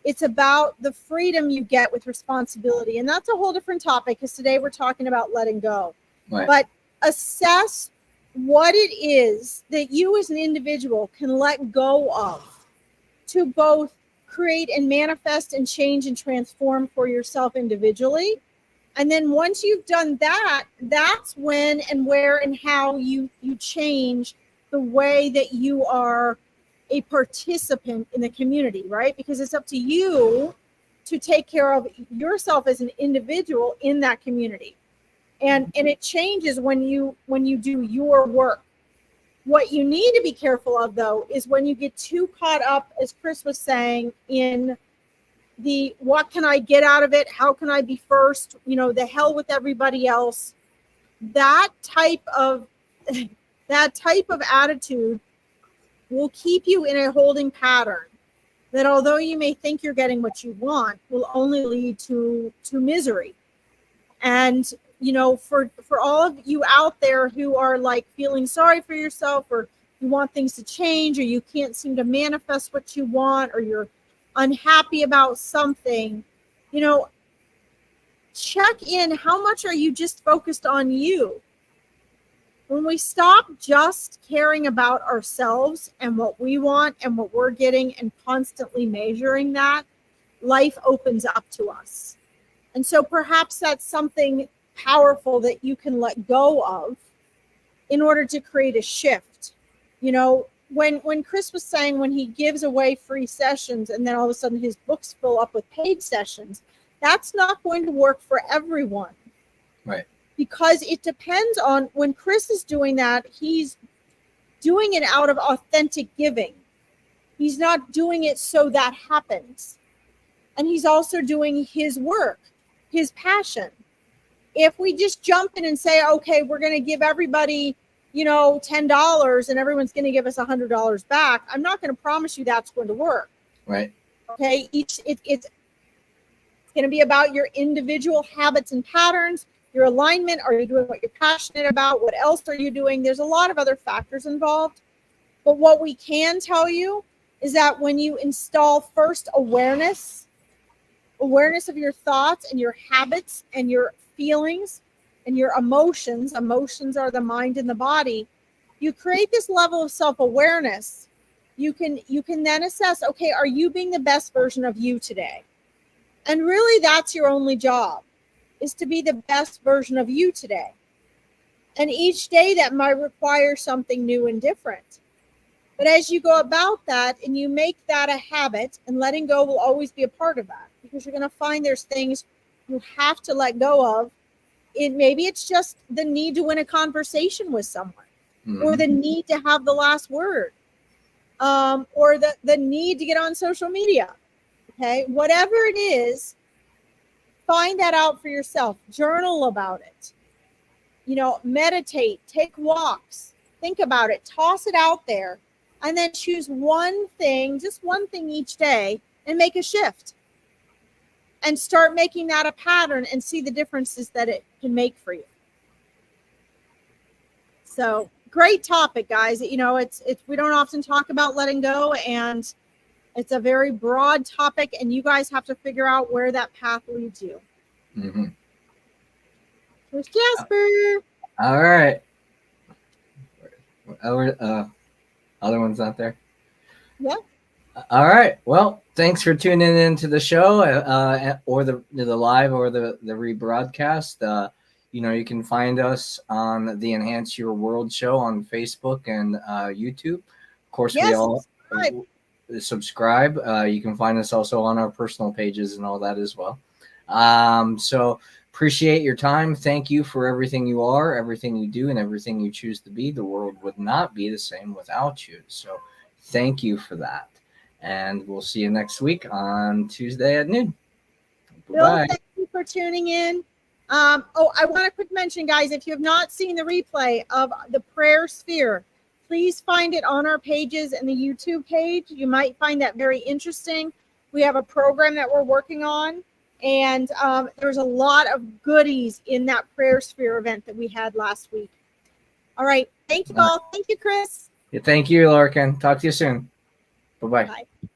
It's about the freedom you get with responsibility. And that's a whole different topic, because today we're talking about letting go. Right. But assess what it is that you as an individual can let go of to both create and manifest and change and transform for yourself individually. And then once you've done that, that's when and where and how you change the way that you are a participant in the community, right? Because it's up to you to take care of yourself as an individual in that community. And it changes when you do your work. What you need to be careful of, though, is when you get too caught up, as Chris was saying, in the what can I get out of it? How can I be first? The hell with everybody else. That type of attitude will keep you in a holding pattern that, although you may think you're getting what you want, will only lead to misery. And for all of you out there who are like feeling sorry for yourself, or you want things to change, or you can't seem to manifest what you want, or you're unhappy about something, check in. How much are you just focused on you? When we stop just caring about ourselves and what we want and what we're getting and constantly measuring that, life opens up to us. And so perhaps that's something powerful that you can let go of in order to create a shift. When Chris was saying, when he gives away free sessions and then all of a sudden his books fill up with paid sessions, that's not going to work for everyone. Right. Because it depends on, when Chris is doing that, he's doing it out of authentic giving. He's not doing it so that happens. And he's also doing his work, his passion. If we just jump in and say, okay, we're going to give everybody, $10 and everyone's going to give us $100 back, I'm not going to promise you that's going to work. Right. Okay. It's going to be about your individual habits and patterns, your alignment. Are you doing what you're passionate about? What else are you doing? There's a lot of other factors involved. But what we can tell you is that when you install first awareness of your thoughts and your habits and your feelings and your emotions are the mind and the body, you create this level of self-awareness. You can then assess, okay, are you being the best version of you today? And really that's your only job, is to be the best version of you today. And each day that might require something new and different. But as you go about that and you make that a habit, and letting go will always be a part of that, because you're going to find there's things you have to let go of. Maybe it's just the need to win a conversation with someone, or the need to have the last word, or the need to get on social media. Okay, whatever it is, find that out for yourself. Journal about it. Meditate, take walks, think about it, toss it out there, and then choose one thing, just one thing each day, and make a shift. And start making that a pattern and see the differences that it can make for you. So great topic, guys. It's we don't often talk about letting go, and it's a very broad topic, and you guys have to figure out where that path leads you. Mm-hmm. There's Jasper. All right. Other one's not there? Yeah. All right. Well, thanks for tuning in to the show, or the live or the rebroadcast. You can find us on the Enhance Your World show on Facebook and YouTube. Of course, yes, we all subscribe. You can find us also on our personal pages and all that as well. So appreciate your time. Thank you for everything you are, everything you do, and everything you choose to be. The world would not be the same without you. So thank you for that. And we'll see you next week on Tuesday at noon. Bill, Bye. thank you for tuning in. I want to quick mention, guys, if you have not seen the replay of the prayer sphere please find it on our pages and the YouTube page. You might find that very interesting. We have a program that we're working on, and there's a lot of goodies in that prayer sphere event that we had last week. All right. Thank you all. Thank you, Chris. Thank you, Larkin. Talk to you soon. Bye-bye. Bye.